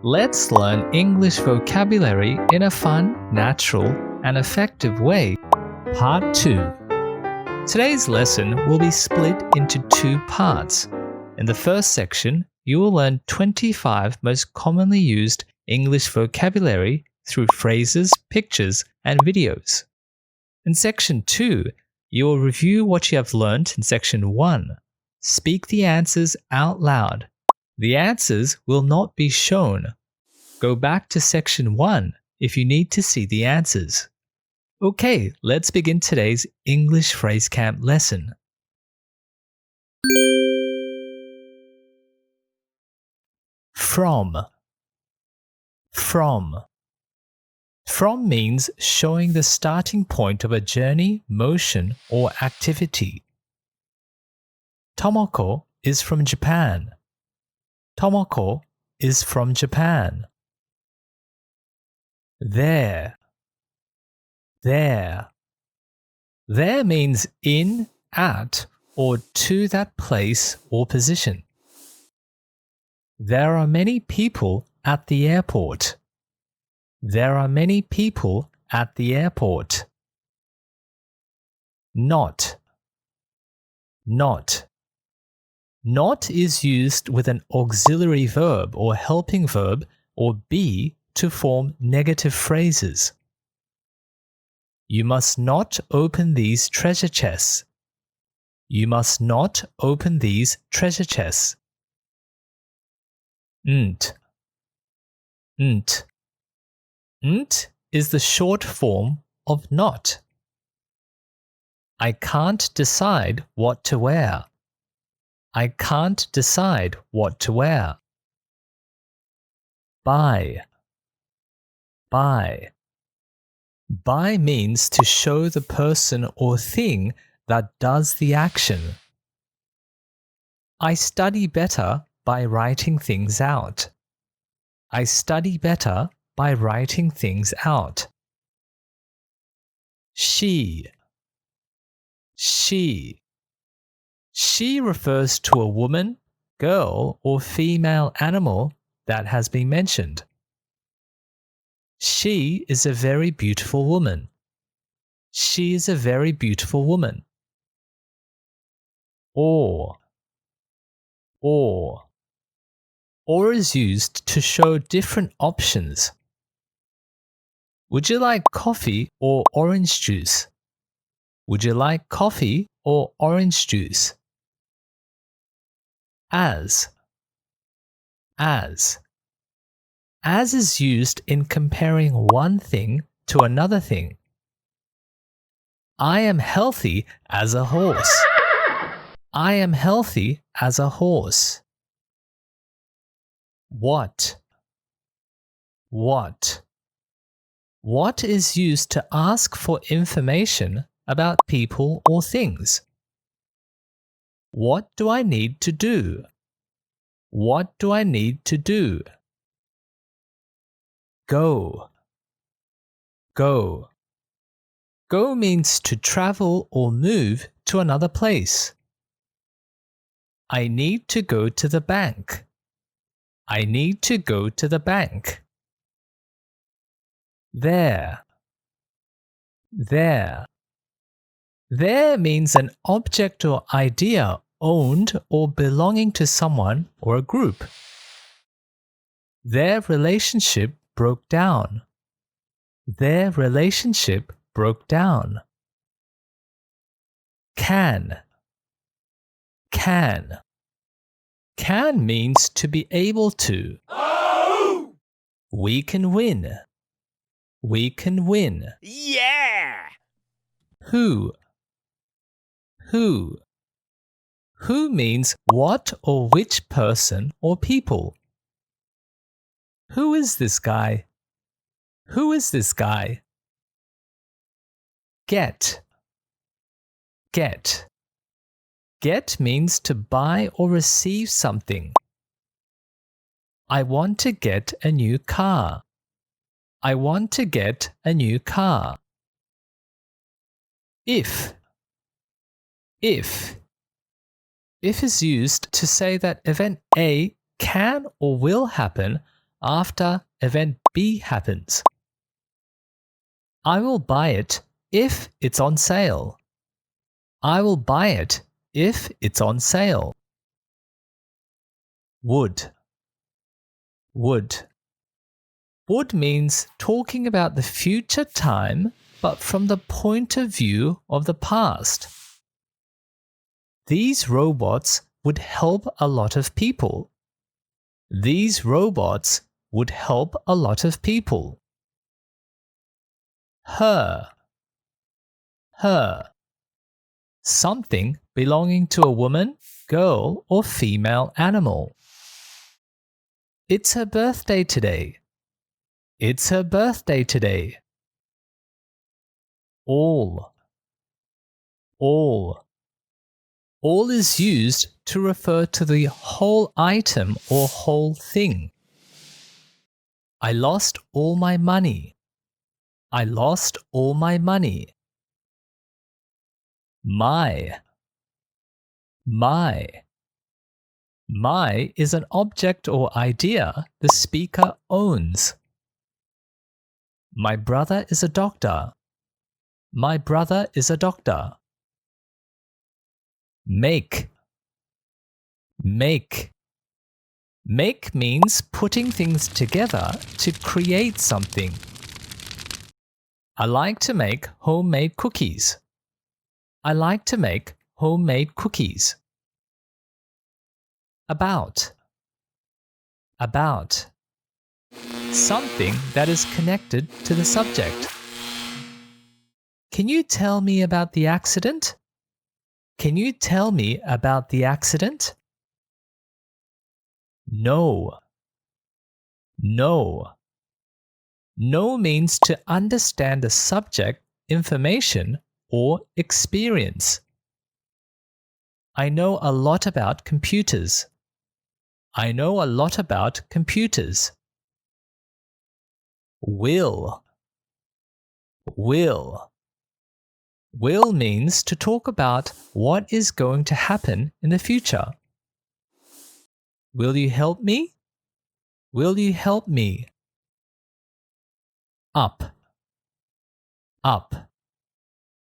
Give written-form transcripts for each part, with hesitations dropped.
Let's learn English vocabulary in a fun, natural, and effective way. Part 2. Today's lesson will be split into 2 parts. In the first section, you will learn 25 most commonly used English vocabulary through phrases, pictures, and videos. In Section 2, you will review what you have learnt in Section 1. Speak the answers out loud. The answers will not be shown. Go back to Section 1 if you need to see the answers. Okay, let's begin today's English PhraseCamp lesson. From. From means showing the starting point of a journey, motion, or activity. Tomoko is from Japan. Tomoko is from Japan. There. There means in, at, or to that place or position. There are many people at the airport. There are many people at the airport. Not. Not is used with an auxiliary verb or helping verb or be to form negative phrases. You must not open these treasure chests. You must not open these treasure chests. Nt is the short form of not. I can't decide what to wear. I can't decide what to wear. Buy. Buy means to show the person or thing that does the action. I study better by writing things out. I study better by writing things out. She refers to a woman, girl, or female animal that has been mentioned. She is a very beautiful woman. She is a very beautiful woman. Or is used to show different options. Would you like coffee or orange juice? Would you like coffee or orange juice? As is used in comparing one thing to another thing. I am healthy as a horse. I am healthy as a horse. What is used to ask for information about people or things. What do I need to do? What do I need to do? Go means to travel or move to another place. I need to go to the bank. I need to go to the bank. There means an object or idea owned or belonging to someone or a group. Their relationship broke down. Their relationship broke down. Can means to be able to. Oh! We can win. We can win. Yeah! Who means what or which person or people. Who is this guy? Who is this guy? Get means to buy or receive something. I want to get a new car. I want to get a new car. If is used to say that event A can or will happen after event B happens. I will buy it if it's on sale. I will buy it if it's on sale. Would. Would. Would means talking about the future time, but from the point of view of the past. These robots would help a lot of people. These robots would help a lot of people. Her. Her. Something belonging to a woman, girl, or female animal. It's her birthday today. It's her birthday today. All. All. All is used to refer to the whole item or whole thing. I lost all my money. I lost all my money. My. My. My is an object or idea the speaker owns. My brother is a doctor. My brother is a doctor. Make. Make. Make means putting things together to create something. I like to make homemade cookies. I like to make homemade cookies. About. About. Something that is connected to the subject. Can you tell me about the accident? Can you tell me about the accident? No. No. Know means to understand the subject, information, or experience. I know a lot about computers. I know a lot about computers. Will. Will. Will means to talk about what is going to happen in the future. Will you help me? Will you help me? Up. Up.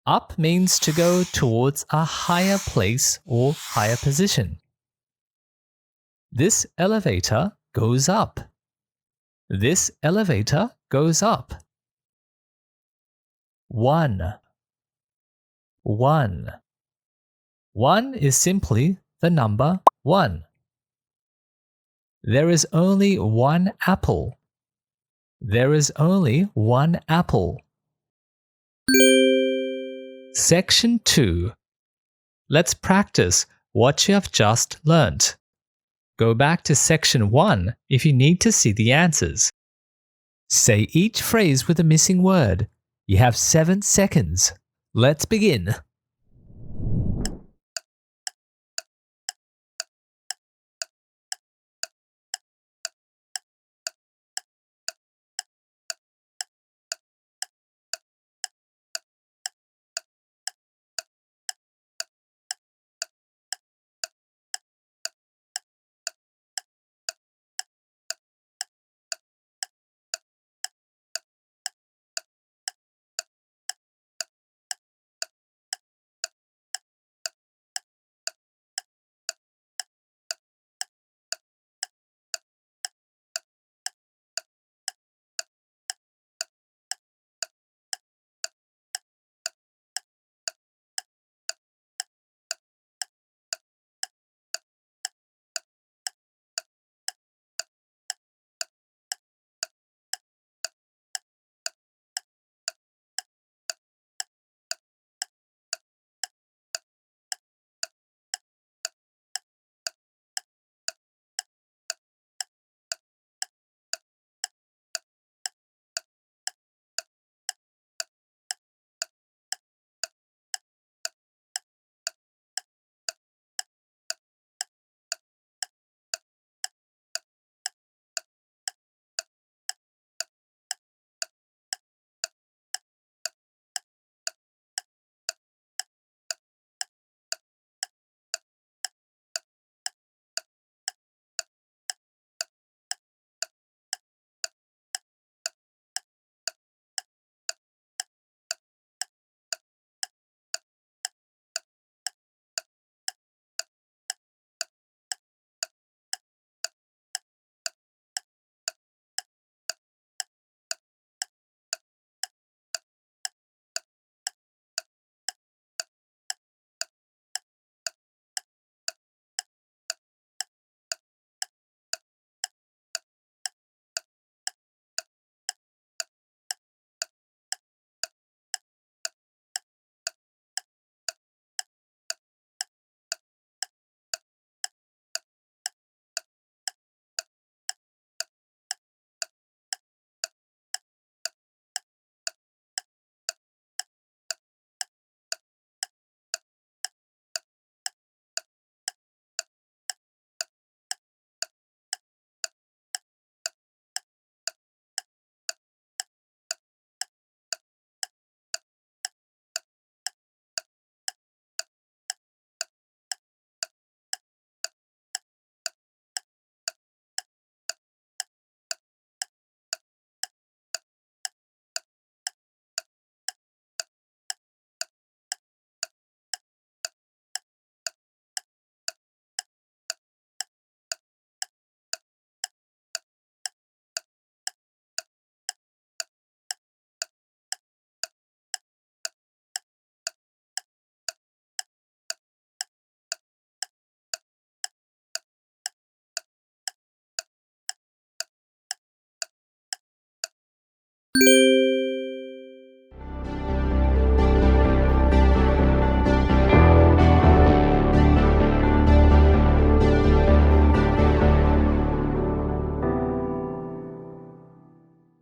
Up means to go towards a higher place or higher position. This elevator goes up. This elevator goes up. One. One. One is simply the number 1. There is only one apple. There is only one apple. Section 2. Let's practice what you have just learnt. Go back to Section 1 if you need to see the answers. Say each phrase with a missing word. You have 7 seconds. Let's begin.